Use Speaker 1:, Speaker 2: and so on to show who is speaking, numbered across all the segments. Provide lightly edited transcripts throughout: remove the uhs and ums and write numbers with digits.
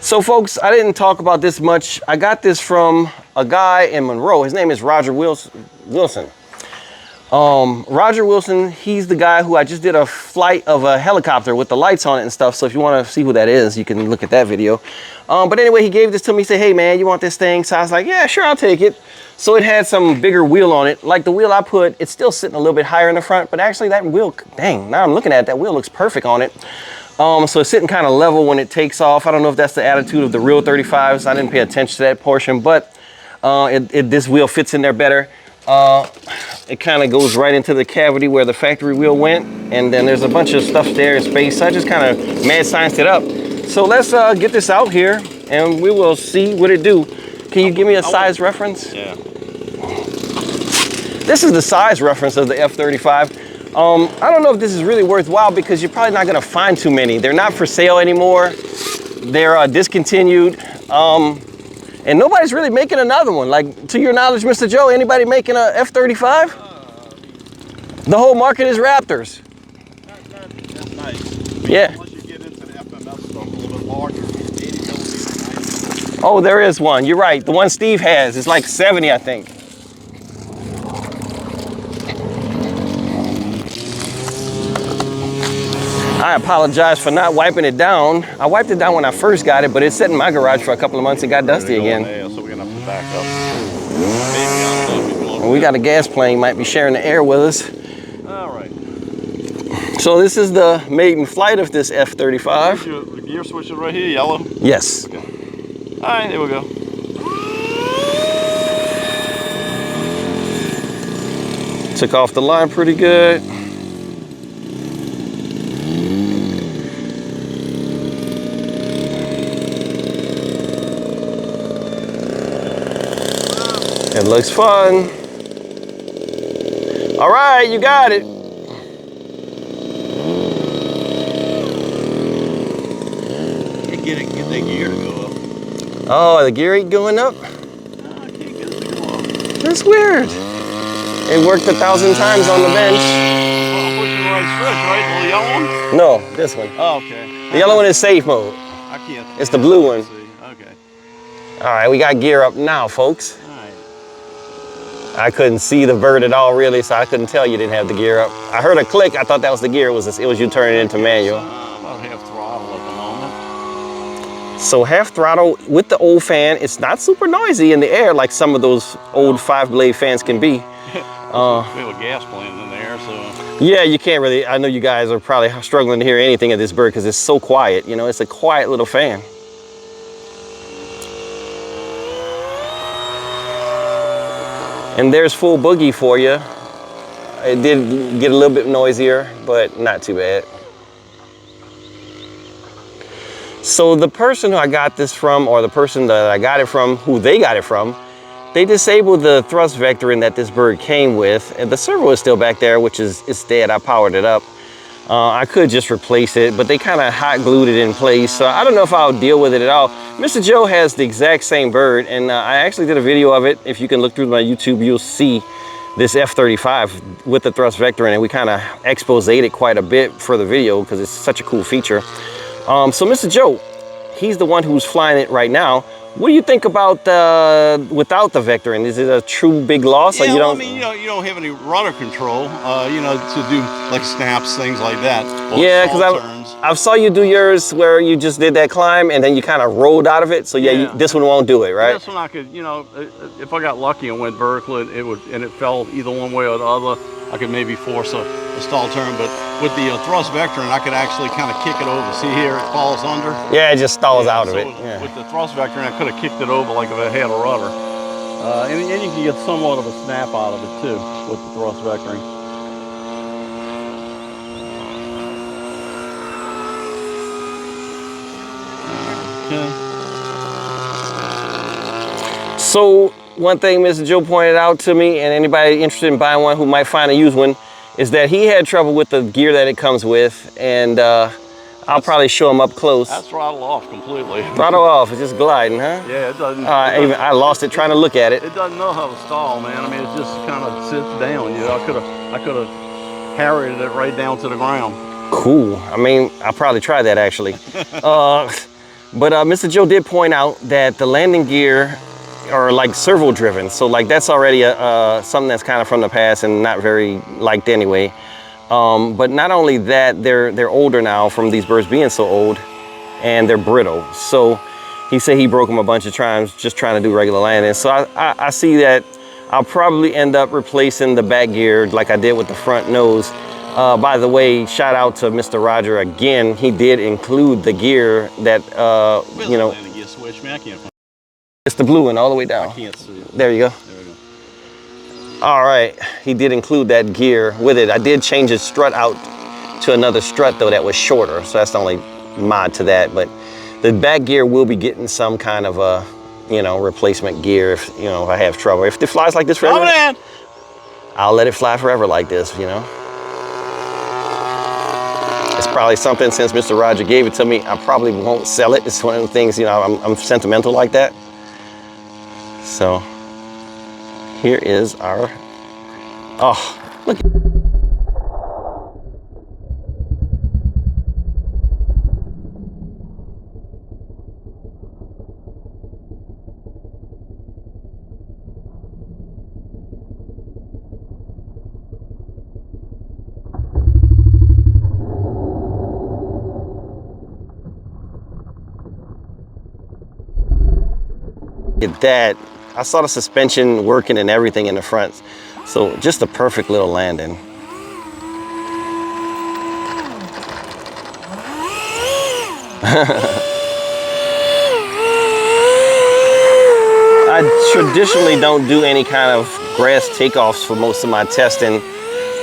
Speaker 1: So folks, I didn't talk about this much. I got this from a guy in Monroe. His name is Roger Wilson. Roger Wilson, he's the guy who I just did a flight of a helicopter with the lights on it and stuff. So if you want to see who that is, you can look at that video. But anyway, he gave this to me. He said, hey man, you want this thing? So I was like, yeah, sure, I'll take it. So it had some bigger wheel on it. Like the wheel I put, it's still sitting a little bit higher in the front, but actually that wheel, dang, now I'm looking at it, that wheel looks perfect on it. So it's sitting kind of level when it takes off. I don't know if that's the attitude of the real 35s. I didn't pay attention to that portion, but this wheel fits in there better. It kind of goes right into the cavity where the factory wheel went, and then there's a bunch of stuff there in space. So I just kind of mad scienced it up. So let's get this out here and we will see what it do. Can you give me a size reference?
Speaker 2: Yeah.
Speaker 1: This is the size reference of the F35. I don't know if this is really worthwhile because you're probably not gonna find too many. They're not for sale anymore. They're discontinued. And nobody's really making another one. Like, to your knowledge, Mr. Joe, anybody making a F35? The whole market is Raptors.
Speaker 2: That's nice.
Speaker 1: Yeah.
Speaker 2: Once you get into the FMS stuff, a little bit larger, 80 millimeters.
Speaker 1: Oh, there is one. You're right. The one Steve has is like 70, I think. I apologize for not wiping it down. I wiped it down when I first got it, but it sat in my garage for a couple of months and got dusty again.
Speaker 2: Yeah, so we're gonna have to back up.
Speaker 1: We got a gas plane, might be sharing the air with us.
Speaker 2: All right.
Speaker 1: So this is the maiden flight of this F35.
Speaker 2: The gear switch is right here, yellow?
Speaker 1: Yes.
Speaker 2: Okay. All right, there we go.
Speaker 1: Took off the line pretty good. It looks fun. All right, you got it.
Speaker 2: Get that gear to go up.
Speaker 1: Oh, the gear ain't going up?
Speaker 2: No, I can't get it to go up.
Speaker 1: That's weird. It worked 1,000 times on the bench.
Speaker 2: Well, I'm pushing the right switch, right? The yellow one?
Speaker 1: No, this one.
Speaker 2: Oh, okay.
Speaker 1: The yellow one is safe mode.
Speaker 2: I can't.
Speaker 1: It's the blue one.
Speaker 2: See. Okay.
Speaker 1: All right, we got gear up now, folks.
Speaker 2: All right.
Speaker 1: I couldn't see the bird at all, really, so I couldn't tell you didn't have the gear up. I heard a click. I thought that was the gear. It was you turning it into manual.
Speaker 2: About half throttle at the moment.
Speaker 1: So half throttle with the old fan. It's not super noisy in the air like some of those old 5-blade fans can be.
Speaker 2: We have a gas plant in there, so.
Speaker 1: Yeah, you can't really. I know you guys are probably struggling to hear anything of this bird because it's so quiet. You know, it's a quiet little fan. And there's full boogie for you. It did get a little bit noisier, but not too bad. So the person who I got this from, or the person that I got it from, who they got it from, they disabled the thrust vectoring that this bird came with. And the servo is still back there, which is it's dead. I powered it up. I could just replace it, but they kind of hot glued it in place. So I don't know if I'll deal with it at all. Mr. Joe has the exact same bird, and I actually did a video of it. If you can look through my YouTube, you'll see this F35 with the thrust vectoring, and we kind of exposed it quite a bit for the video because it's such a cool feature. So Mr. Joe, he's the one who's flying it right now. What do you think about without the vectoring? Is it a true big loss?
Speaker 2: Yeah,
Speaker 1: Like you
Speaker 2: well,
Speaker 1: don't...
Speaker 2: I mean, you don't have any rudder control, you know, to do like snaps, things like that.
Speaker 1: Yeah, because I saw you do yours where you just did that climb and then you kind of rolled out of it. So yeah, this one won't do it, right?
Speaker 2: This one I could, you know, if I got lucky and went vertical, it fell either one way or the other, I could maybe force a stall turn. But with the thrust vectoring, I could actually kind of kick it over. See here, it falls under.
Speaker 1: Yeah, it just stalls out of it. Yeah.
Speaker 2: With the thrust vectoring, I could have kicked it over like if I had a rudder. And you can get somewhat of a snap out of it too with the thrust vectoring. Okay.
Speaker 1: So one thing Mr. Joe pointed out to me, and anybody interested in buying one who might find a used one, is that he had trouble with the gear that it comes with, and I'll probably show him up close.
Speaker 2: That's throttle off completely.
Speaker 1: Throttle off, it's just gliding, huh?
Speaker 2: Yeah, it doesn't.
Speaker 1: I lost it trying to look at it.
Speaker 2: It doesn't know how to stall, man. I mean, it just kind of sits down. You know, I could have harried it right down to the ground.
Speaker 1: Cool. I mean, I'll probably try that actually. But Mr. Joe did point out that the landing gear are like servo driven. So like that's already something that's kind of from the past and not very liked anyway. But not only that, they're older now from these birds being so old, and they're brittle. So he said he broke them a bunch of times just trying to do regular landing. So I see that I'll probably end up replacing the back gear like I did with the front nose. By the way, shout out to Mr. Roger again. He did include the gear that, you know,
Speaker 2: landing gear switch, man. I can't find
Speaker 1: it's the blue one all the way down.
Speaker 2: I can't see it.
Speaker 1: There you go.
Speaker 2: There we go.
Speaker 1: All right, he did include that gear with it. I did change his strut out to another strut though that was shorter, so that's the only mod to that. But the back gear will be getting some kind of a, you know, replacement gear if, you know, if I have trouble. If it flies like this forever, I'll let it fly forever like this, you know. It's probably something, since Mr. Roger gave it to me, I probably won't sell it. It's one of the things, you know, I'm sentimental like that. So here is our, oh, look. At that, I saw the suspension working and everything in the front. So just a perfect little landing. I traditionally don't do any kind of grass takeoffs for most of my testing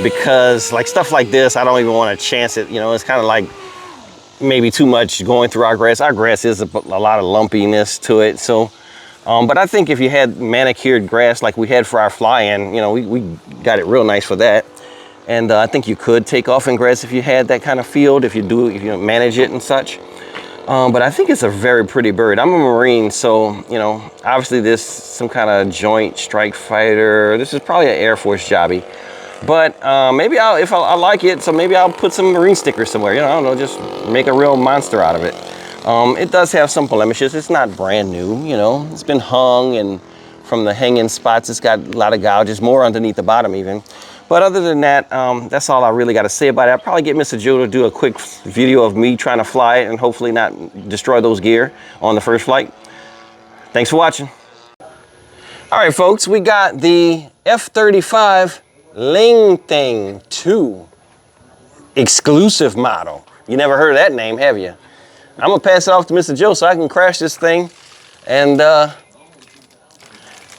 Speaker 1: because like stuff like this, I don't even want to chance it. You know, it's kind of like maybe too much going through our grass. Our grass is a lot of lumpiness to it. So, but I think if you had manicured grass like we had for our fly-in, you know, we got it real nice for that. And I think you could take off in grass if you had that kind of field, if you manage it and such. But I think it's a very pretty bird. I'm a Marine, so, you know, obviously this some kind of joint strike fighter. This is probably an Air Force jobby. But maybe if I like it, so maybe I'll put some Marine stickers somewhere. You know, I don't know, just make a real monster out of it. It does have some blemishes. It's not brand new, you know. It's been hung, and from the hanging spots, it's got a lot of gouges, more underneath the bottom even. But other than that, that's all I really got to say about it. I'll probably get Mr. Joe to do a quick video of me trying to fly it and hopefully not destroy those gear on the first flight. Thanks for watching. All right, folks, we got the F35 Ling Thing 2 exclusive model. You never heard of that name, have you? I'm gonna pass it off to Mr. Joe so I can crash this thing. And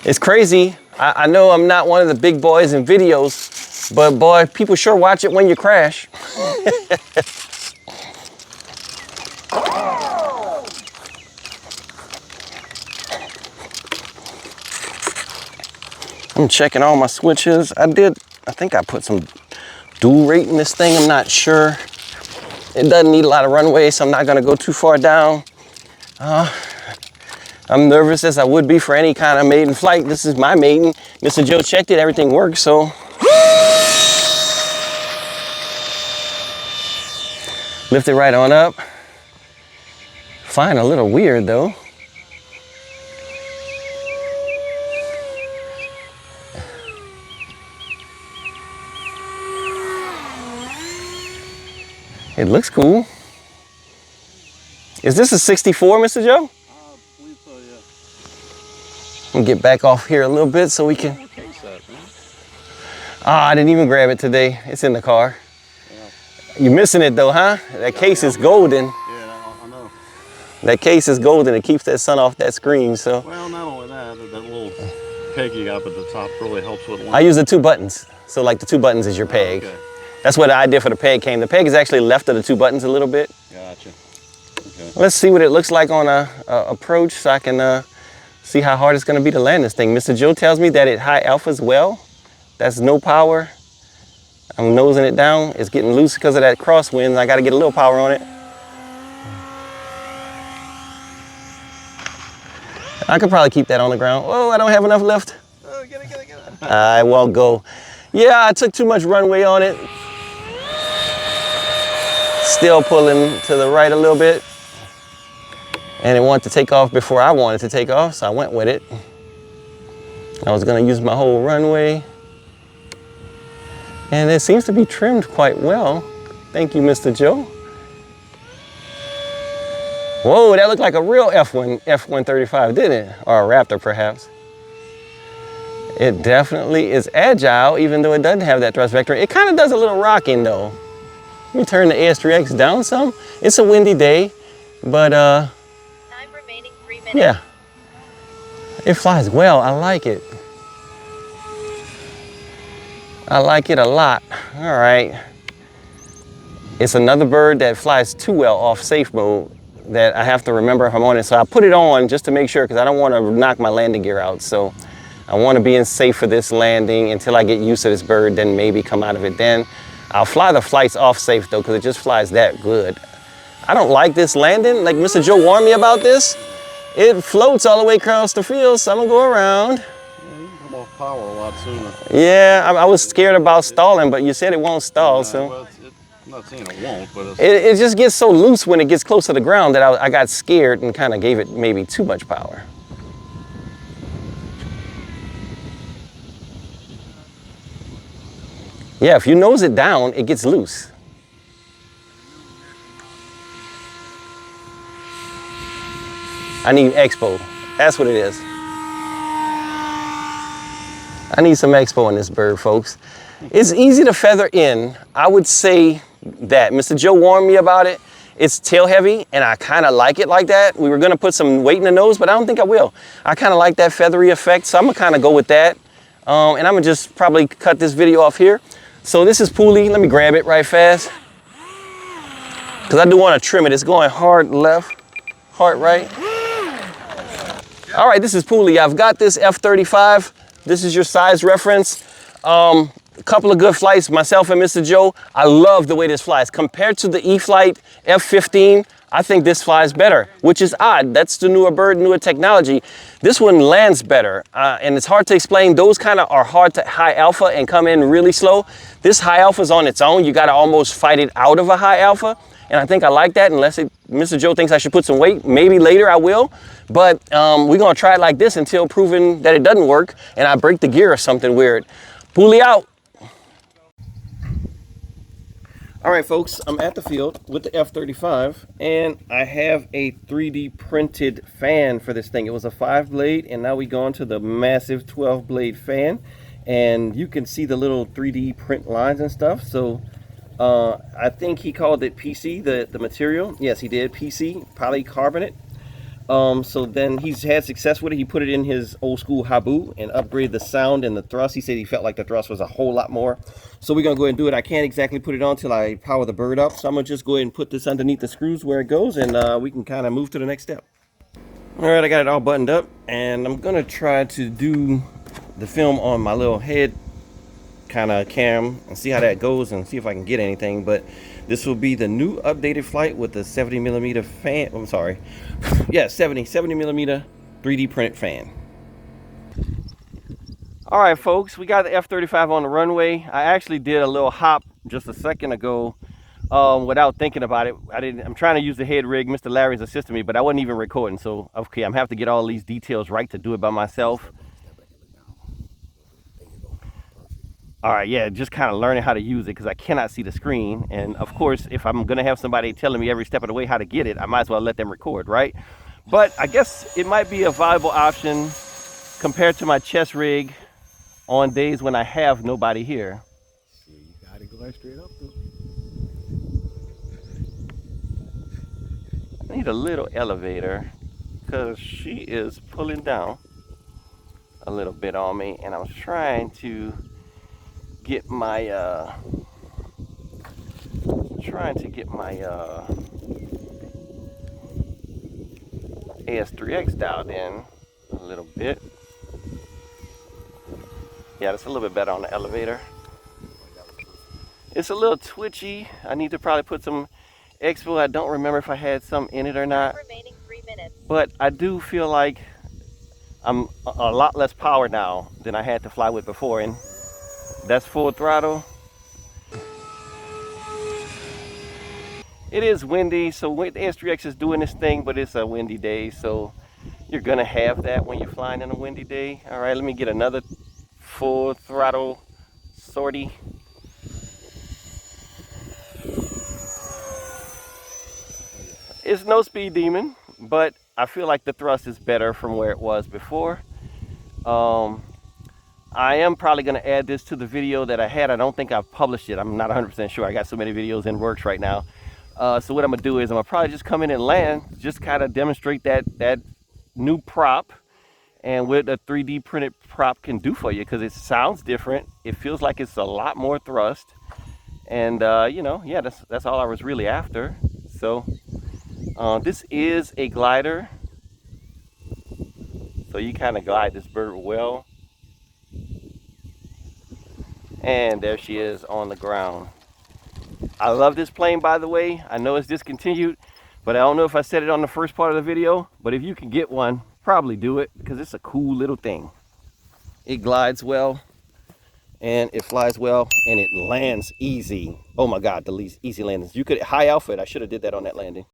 Speaker 1: it's crazy. I know I'm not one of the big boys in videos, but boy, people sure watch it when you crash. I'm checking all my switches. I think I put some dual rate in this thing, I'm not sure. It doesn't need a lot of runway, so I'm not gonna go too far down. I'm nervous as I would be for any kind of maiden flight. This is my maiden. Mr. Joe checked it, everything works, so. Lift it right on up. Flying a little weird though. It looks cool. Is this a 64, Mr. Joe?
Speaker 2: I believe so, yeah.
Speaker 1: We'll get back off here a little bit so we can.
Speaker 2: What case that, man?
Speaker 1: Ah, I didn't even grab it today. It's in the car.
Speaker 2: Yeah.
Speaker 1: You're missing it though, huh? That case is golden.
Speaker 2: Yeah, I know.
Speaker 1: That case is golden. It keeps that sun off that screen, so.
Speaker 2: Well, not only that, that little peg you got up at the top really helps with one.
Speaker 1: I use the 2 buttons. So like the 2 buttons is your peg.
Speaker 2: Okay.
Speaker 1: That's what the idea for the peg came. The peg is actually left of the 2 buttons a little bit.
Speaker 2: Gotcha. Okay.
Speaker 1: Let's see what it looks like on a approach so I can see how hard it's gonna be to land this thing. Mr. Joe tells me that at high alpha as well. That's no power. I'm nosing it down. It's getting loose because of that crosswind. I gotta get a little power on it. I could probably keep that on the ground. Oh, I don't have enough left.
Speaker 2: Oh, get it.
Speaker 1: I won't go. Yeah, I took too much runway on it. Still pulling to the right a little bit. And it wanted to take off before I wanted to take off, so I went with it. I was gonna use my whole runway. And it seems to be trimmed quite well. Thank you, Mr. Joe. Whoa, that looked like a real F135, didn't it? Or a Raptor, perhaps. It definitely is agile, even though it doesn't have that thrust vector. It kind of does a little rocking, though. Let me turn the AS3X down some. It's a windy day, but
Speaker 3: Time remaining 3 minutes.
Speaker 1: yeah. It flies well, I like it. I like it a lot. All right. It's another bird that flies too well off safe mode that I have to remember if I'm on it. So I put it on just to make sure, because I don't want to knock my landing gear out. So I want to be in safe for this landing until I get used to this bird, then maybe come out of it. Then I'll fly the flights off safe though, because it just flies that good. I don't like this landing. Like Mr. Joe warned me about this. It floats all the way across the field, so I'm gonna go around.
Speaker 2: Yeah, you can come off power a lot sooner.
Speaker 1: Yeah, I was scared about stalling, but you said it won't stall, so.
Speaker 2: Well, I'm not saying it won't, but it's,
Speaker 1: It just gets so loose when it gets close to the ground that I got scared and kind of gave it maybe too much power. Yeah, if you nose it down, it gets loose. I need expo. That's what it is. I need some expo in this bird, folks. It's easy to feather in. I would say that. Mr. Joe warned me about it. It's tail heavy, and I kind of like it like that. We were gonna put some weight in the nose, but I don't think I will. I kind of like that feathery effect, so I'm gonna kind of go with that. And I'm gonna just probably cut this video off here. So this is Pooley. Let me grab it right fast, because I do want to trim it. It's going hard left, hard right. All right, this is Pooley. I've got this F35. This is your size reference. A couple of good flights, myself and Mr. Joe. I love the way this flies. Compared to the E-flite F15, I think this flies better, which is odd. That's the newer bird, newer technology. This one lands better, and it's hard to explain. Those kind of are hard to high alpha and come in really slow. This high alpha is on its own. You got to almost fight it out of a high alpha, and I think I like that, unless Mr. Joe thinks I should put some weight. Maybe later I will, but we're going to try it like this until proven that it doesn't work, and I break the gear or something weird. Pooley out. All right, folks, I'm at the field with the F35, and I have a 3D printed fan for this thing. It was a 5-blade, and now we go on to the massive 12-blade fan, and you can see the little 3D print lines and stuff. So I think he called it PC, the material. Yes, he did, PC, polycarbonate. So then he's had success with it. He put it in his old school Habu and upgraded the sound and the thrust. He said he felt like the thrust was a whole lot more. So we're gonna go ahead and do it. I can't exactly put it on till I power the bird up. So I'm gonna just go ahead and put this underneath the screws where it goes, and we can kind of move to the next step. All right, I got it all buttoned up, and I'm gonna try to do the film on my little head kind of cam and see how that goes and see if I can get anything. But this will be the new updated flight with the 70mm fan. I'm sorry. Yeah, 70mm 3D print fan. All right, folks, we got the F35 on the runway. I actually did a little hop just a second ago without thinking about it. I'm trying to use the head rig. Mr. Larry's assisting me, but I wasn't even recording. So, okay, I'm have to get all these details right to do it by myself. All right, yeah, just kind of learning how to use it because I cannot see the screen. And of course, if I'm gonna have somebody telling me every step of the way how to get it, I might as well let them record, right? But I guess it might be a viable option compared to my chest rig on days when I have nobody here.
Speaker 2: you gotta go right straight up though.
Speaker 1: I need a little elevator because she is pulling down a little bit on me, and I'm trying to get my AS3X dialed in a little bit. Yeah, that's a little bit better on the elevator. It's a little twitchy. I need to probably put some expo. I don't remember if I had some in it or not.
Speaker 3: Remaining 3 minutes.
Speaker 1: But I do feel like I'm a lot less power now than I had to fly with before, and that's full throttle. It is windy, so the S3X is doing this thing, but it's a windy day, so you're gonna have that when you're flying in a windy day. All right, let me get another full throttle sortie. It's no speed demon, but I feel like the thrust is better from where it was before. I am probably going to add this to the video that I had. I don't think I've published it. I'm not 100% sure. I got so many videos in works right now. So what I'm going to do is I'm going to probably just come in and land, just kind of demonstrate that new prop and what a 3D printed prop can do for you, because it sounds different. It feels like it's a lot more thrust. And, you know, yeah, that's all I was really after. So this is a glider. So you kind of glide this bird well. And there she is on the ground. I love this plane, by the way. I know it's discontinued, but I don't know if I said it on the first part of the video, but if you can get one, probably do it, because it's a cool little thing. It glides well, and it flies well, and it lands easy. Oh my God, the easy landings. You could high alpha it. I should have did that on that landing.